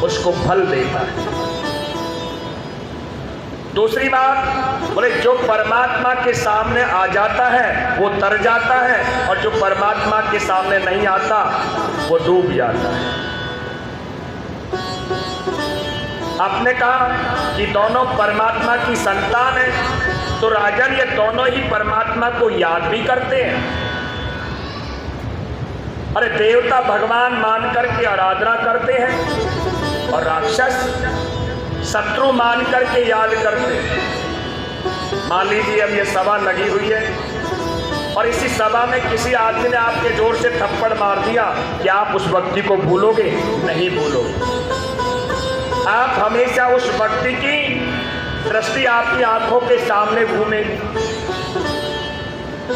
उसको फल देता है। दूसरी बात बोले जो परमात्मा के सामने आ जाता है वो तर जाता है, और जो परमात्मा के सामने नहीं आता वो डूब जाता है। आपने कहा कि दोनों परमात्मा की संतान है, तो राजन ये दोनों ही परमात्मा को याद भी करते हैं। अरे देवता भगवान मान करके आराधना करते हैं और राक्षस शत्रु मान करके याद करते हैं। मान लीजिए अब ये सभा लगी हुई है और इसी सभा में किसी आदमी ने आपके जोर से थप्पड़ मार दिया, क्या आप उस व्यक्ति को भूलोगे? नहीं भूलोगे। आप हमेशा उस व्यक्ति की दृष्टि आपकी आंखों के सामने घूमेगी।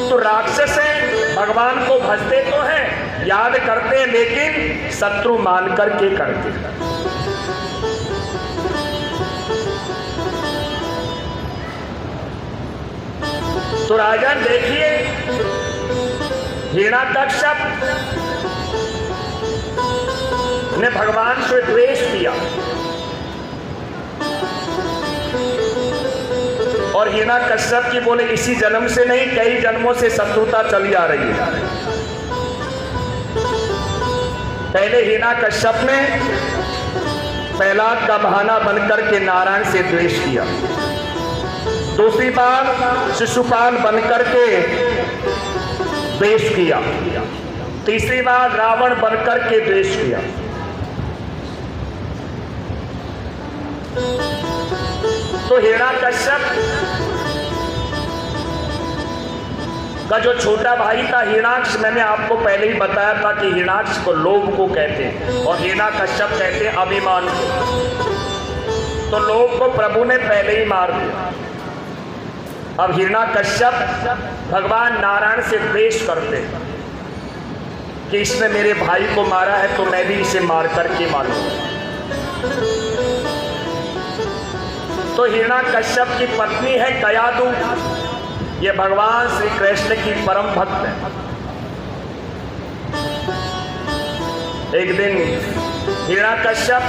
तो राक्षस हैं, भगवान को भजते तो हैं, याद करते हैं, लेकिन शत्रु मान करके करते हैं। तो राजन देखिए, हिरण्यकश्यप ने भगवान से द्वेष किया और हिरण्यकश्यप की बोले इसी जन्म से नहीं, कई जन्मों से शत्रुता चली आ रही है। पहले हिरण्यकश्यप ने प्रहलाद का बहाना बनकर के नारायण से द्वेष किया। दूसरी बार शिशुपाल बनकर के द्वेष किया। तीसरी बार रावण बनकर के द्वेष किया। तो हिरण्याकश्यप का जो छोटा भाई था हिरण्याक्ष, मैंने आपको पहले ही बताया था कि हिरण्याक्ष को लोभ को कहते हैं और हिरण्याकश्यप कहते हैं अभिमान को। तो लोभ को प्रभु ने पहले ही मार दिया। अब हिरण्याकश्यप भगवान नारायण से द्वेष करते कि इसने मेरे भाई को मारा है तो मैं भी इसे मार करके मारूंगा। तो हिरण्याकश्यप की पत्नी है कयादु, ये भगवान श्री कृष्ण की परम भक्त है। एक दिन हिरण्याकश्यप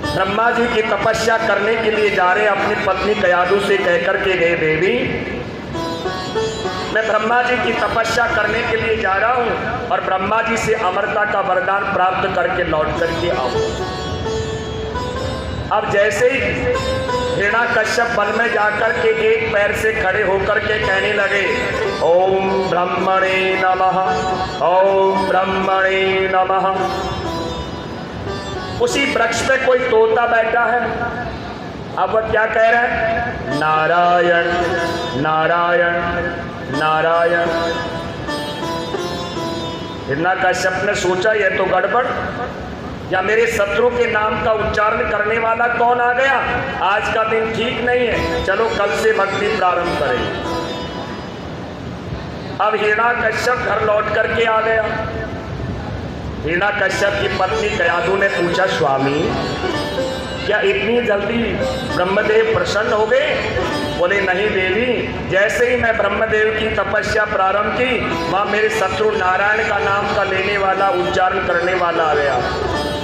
ब्रह्मा जी की तपस्या करने के लिए जा रहे, अपनी पत्नी कयादु से कहकर के गए, देवी मैं ब्रह्मा जी की तपस्या करने के लिए जा रहा हूं और ब्रह्मा जी से अमरता का वरदान प्राप्त करके लौट करके आऊं। अब जैसे ही हिरण्याकश्यप वन में जाकर के एक पैर से खड़े होकर के कहने लगे, ओम ब्रह्मणे नमः, ओम ब्रह्मणे नमः। उसी वृक्ष पे कोई तोता बैठा है। अब वह क्या कह रहा है? नारायण नारायण नारायण। हिरण्याकश्यप ने सोचा यह तो गड़बड़, या मेरे शत्रु के नाम का उच्चारण करने वाला कौन आ गया? आज का दिन ठीक नहीं है, चलो कल से भक्ति प्रारंभ करें। अब हिरण्याकश्यप घर लौट करके आ गया। हिरण्याकश्यप की पत्नी कयादु ने पूछा, स्वामी क्या इतनी जल्दी ब्रह्मदेव प्रसन्न हो गए? बोले नहीं देवी, जैसे ही मैं ब्रह्मदेव की तपस्या प्रारंभ की वहां मेरे शत्रु नारायण का नाम का लेने वाला उच्चारण करने वाला आ गया।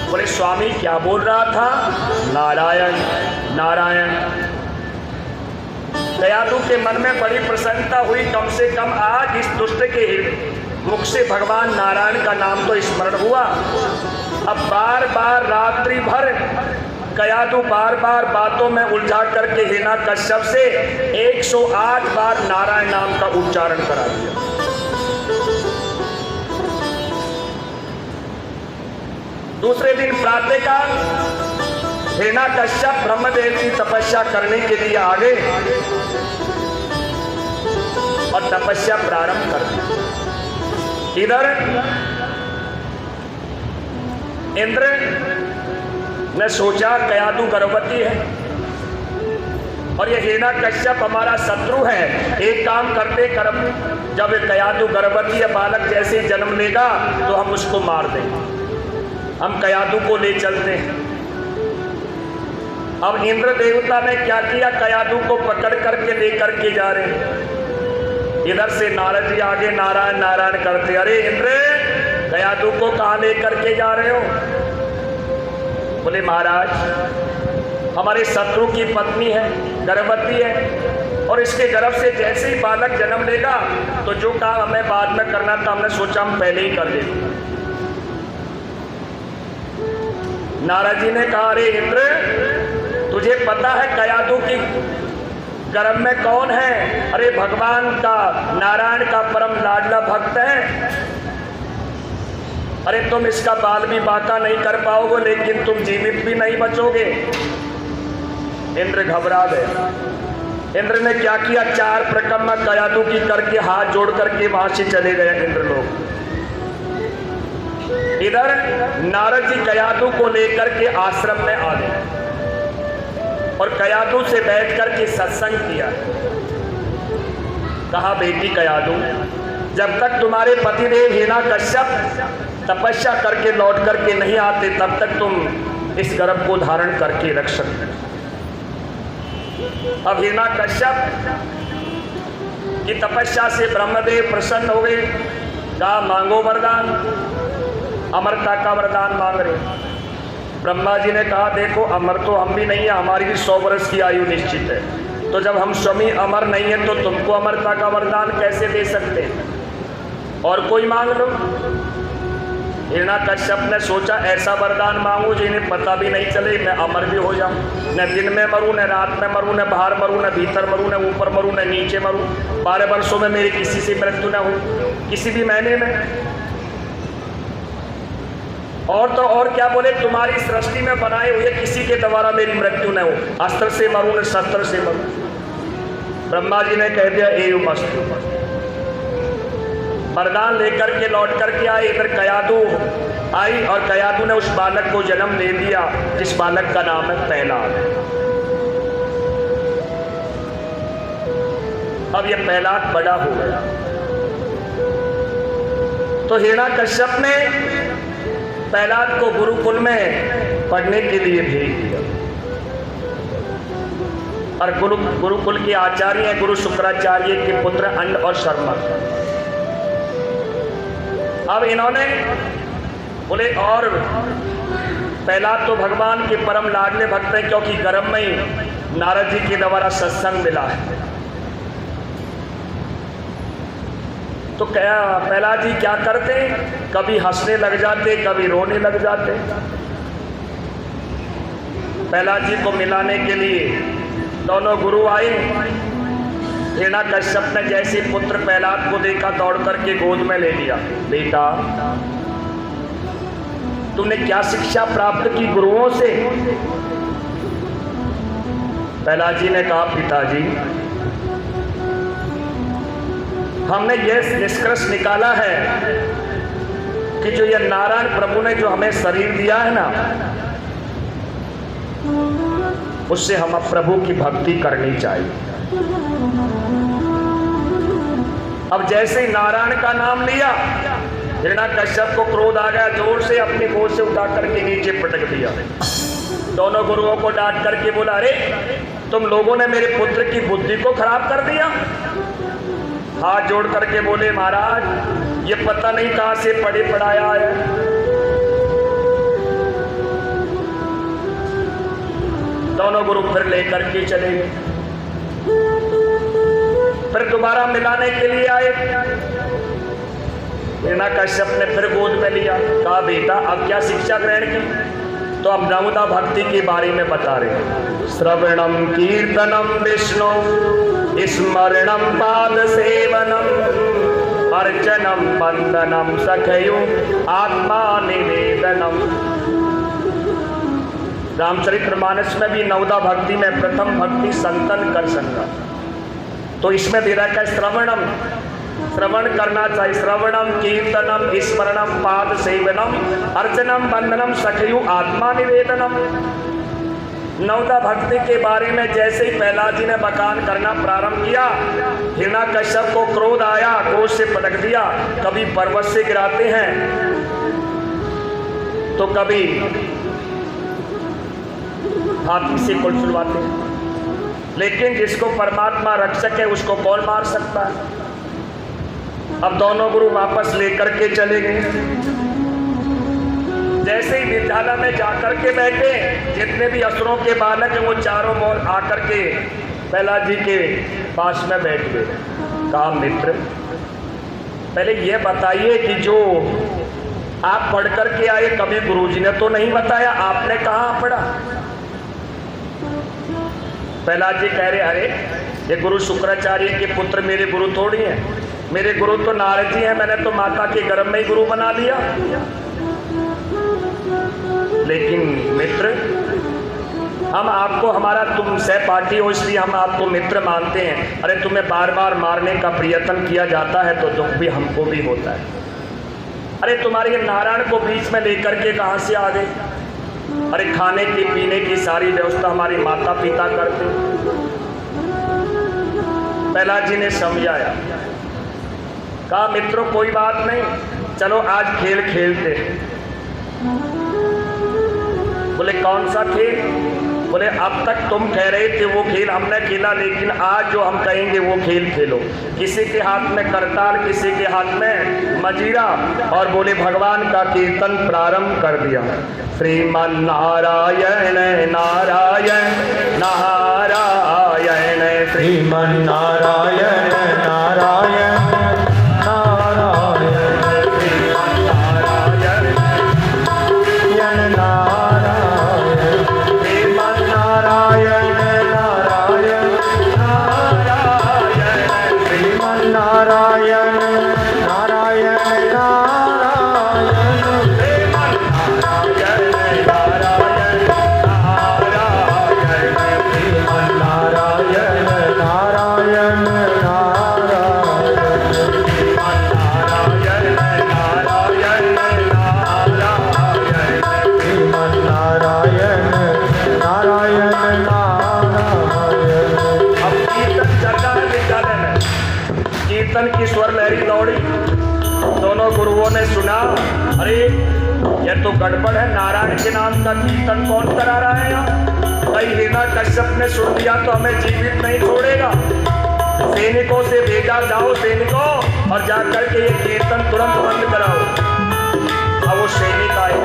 बोले स्वामी क्या बोल रहा था? नारायण नारायण। कयादु के मन में बड़ी प्रसन्नता हुई, कम से कम आज इस दुष्ट के मुख से भगवान नारायण का नाम तो स्मरण हुआ। अब बार बार रात्रि भर कयादु बार बार बातों में उलझा करके हिरण्याकश्यप से 108 बार नारायण नाम का उच्चारण करा दिया। दूसरे दिन प्रातःकाल हिरण्याकश्यप ब्रह्मदेव की तपस्या करने के लिए आ गए और तपस्या प्रारंभ कर दी। इधर इंद्र ने सोचा कयादु गर्भवती है और ये हिरण्याकश्यप हमारा शत्रु है, एक काम करते कर, जब कयादु गर्भवती या बालक जैसे ही जन्म लेगा तो हम उसको मार देंगे, हम कयादु को ले चलते हैं। अब इंद्र देवता ने क्या किया? कयादु को पकड़ करके लेकर के जा रहे हैं। इधर से नारद जी आगे नारायण नारायण करते, अरे इंद्र कयादु को कहाँ लेकर के जा रहे हो? बोले महाराज हमारे शत्रु की पत्नी है, गर्भवती है और इसके गर्भ से जैसे ही बालक जन्म लेगा तो जो काम हमें बाद में करना था हमने सोचा हम पहले ही कर लेते। नारद जी ने कहा, अरे इंद्र तुझे पता है कयादु की गर्भ में कौन है? अरे भगवान का नारायण का परम लाडला भक्त है। अरे तुम इसका बाल भी बांका नहीं कर पाओगे, लेकिन तुम जीवित भी नहीं बचोगे। इंद्र घबरा गए। इंद्र ने क्या किया? 4 प्रकम्मा कयादु की करके हाथ जोड़ करके वहां से चले गए इंद्र लोग। इधर नारद जी कयादु को लेकर के आश्रम में आ गए और कयादु से बैठ करके सत्संग किया। कहा, बेटी कयादु, जब तक तुम्हारे पतिदेव हिरण्याकश्यप तपस्या करके लौट करके नहीं आते तब तक तुम इस गर्भ को धारण करके रख सकते। अब हिरण्याकश्यप की तपस्या से ब्रह्मदेव प्रसन्न हो गए। कहा, मांगो वरदान। अमरता का वरदान मांग रहे। ब्रह्मा जी ने कहा, देखो अमर तो हम भी नहीं है, हमारी भी 100 वर्ष की आयु निश्चित है, तो जब हम स्वयं अमर नहीं है तो तुमको अमरता का वरदान कैसे दे सकते हैं? और कोई मांग लो। हिरण्याकश्यप ने सोचा ऐसा वरदान मांगू जिन्हें पता भी नहीं चले मैं अमर भी हो जाऊं, न दिन में मरूं, न रात में मरूं, न बाहर मरूं, न भीतर मरूं, न ऊपर मरूं, न नीचे मरूं, 12 वर्षों में मेरी किसी से मृत्यु न हो, किसी भी महीने में। और तो और क्या बोले, तुम्हारी सृष्टि में बनाए हुए किसी के द्वारा मेरी मृत्यु न हो, अस्त्र से मरूं न शस्त्र से मरूं। ब्रह्मा जी ने कह दिया एवं मस्तु। वरदान लेकर के लौट करके आए, इधर कयादू आई और कयादू ने उस बालक को जन्म दे दिया जिस बालक का नाम है प्रहलाद। अब ये प्रहलाद बड़ा हो गया तो हिरण्याकश्यप ने प्रहलाद को गुरुकुल में पढ़ने के लिए भेज दिया और गुरुकुल के आचार्य हैं गुरु शुक्राचार्य के पुत्र अंड और शर्मा। अब इन्होंने बोले, और प्रहलाद तो भगवान के परम लाडले भक्त हैं क्योंकि गर्भ में ही नारद जी के द्वारा सत्संग मिला है। तो क्या प्रहलाद जी क्या करते, कभी हंसने लग जाते, कभी रोने लग जाते। प्रहलाद जी को मिलाने के लिए दोनों गुरु आए। हिरण्याकश्यप ने जैसे पुत्र प्रहलाद को देखा दौड़ करके गोद में ले लिया। बेटा, तुमने क्या शिक्षा प्राप्त की गुरुओं से? प्रहलाद जी ने कहा, पिताजी, हमने यह निष्कर्ष निकाला है कि जो यह नारायण प्रभु ने जो हमें शरीर दिया है ना, उससे हम प्रभु की भक्ति करनी चाहिए। अब जैसे ही नारायण का नाम लिया, हिरण्याकश्यप को क्रोध आ गया, जोर से अपनी गोद से उठा करके नीचे पटक दिया। दोनों गुरुओं को डांट करके बोला, अरे तुम लोगों ने मेरे पुत्र की बुद्धि को खराब कर दिया। हाथ जोड़ करके बोले, महाराज ये पता नहीं कहां से पढ़े पढ़ाया है। दोनों गुरु फिर लेकर के चले गए। फिर दोबारा मिलाने के लिए आए। हिरण्याकश्यप ने फिर गोद में लिया, कहा बेटा अब क्या शिक्षा ग्रहण की? तो अब नवदा भक्ति के बारे में बता रहे हैं। श्रवणम कीर्तनम विष्णु स्मरणम पाद सेवनम अर्चनम वंदनम सखयु आत्मा निवेदनम। रामचरितमानस में भी नवदा भक्ति में प्रथम भक्ति संतन कर संगा, तो इसमें दे रखा है श्रवणम, श्रवण करना चाहिए। श्रवणम कीर्तनम स्मरणम पाद सेवनम अर्चनम वंदनम सखयु आत्मा निवेदनम। नवदा भक्ति के बारे में जैसे ही प्रहलाद जी ने बखान करना प्रारंभ किया, हिरण्याकश्यप को क्रोध आया, क्रोध से पटक दिया। कभी पर्वत से गिराते हैं तो कभी हाथी से कुल सुलवाते हैं, लेकिन जिसको परमात्मा रक्षक है उसको कौन मार सकता है। अब दोनों गुरु वापस लेकर के चले गए। जैसे ही विद्यालय में जाकर के बैठे, जितने भी असुरों के बालक हैं वो चारों ओर आकर के प्रहलाद जी के पास में बैठ गए। कहा, मित्र पहले ये बताइए कि जो आप पढ़ करके आए कभी गुरुजी ने तो नहीं बताया, आपने कहाँ पढ़ा? प्रहलाद जी कह रहे, अरे ये गुरु शुक्राचार्य के पुत्र मेरे गुरु थोड़ी हैं, मेरे गुरु तो नारद जी हैं, मैंने तो माता के गर्भ में ही गुरु बना लिया। लेकिन मित्र, हम आपको, हमारा तुम सहपाठी हो इसलिए हम आपको मित्र मानते हैं। अरे तुम्हें बार बार मारने का प्रयत्न किया जाता है तो दुख भी हमको भी होता है। अरे तुम्हारे नारायण को बीच में लेकर के कहाँ से आ गए? अरे खाने की पीने की सारी व्यवस्था हमारे माता पिता करते। प्रहलाद जी ने समझाया, कहा मित्रों कोई बात नहीं, चलो आज खेल खेलते। बोले कौन सा खेल? बोले अब तक तुम कह रहे थे वो खेल हमने खेला, लेकिन आज जो हम कहेंगे वो खेल खेलो। किसी के हाथ में करताल, किसी के हाथ में मजीरा, और बोले भगवान का कीर्तन प्रारंभ कर दिया। श्रीमन नारायण नारायण नारायण, श्रीमन नारायण नारायण नारायण, श्रीमन नारायण नारायण, श्रीमन नारायण नारायण नारायण, श्रीमन नारायण नारायण नारायण, श्रीमन नारायण तो गड़बड़ है, नारायण के नाम का कीर्तन कौन करा रहा है यहाँ? भाई हिरण्यकश्यप ने सुन लिया तो हमें जीवित नहीं छोड़ेगा। सैनिकों से भेजा, जाओ सैनिकों और जाकर के ये कीर्तन तुरंत बंद कराओ। अब वो सैनिक आए,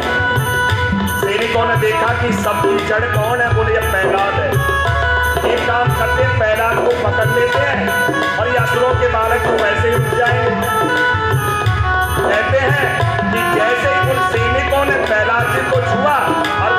सैनिकों ने देखा कि सबकी जड़ कौन है, बोले ये प्रहलाद है। एक काम करते हैं, प्रहलाद को पकड़ लेते हैं और ये असुरों के बालक को वैसे ही उठ जाएंगे। कहते हैं कि जैसे ही उन सैनिकों ने प्रहलाद जी को छुआ और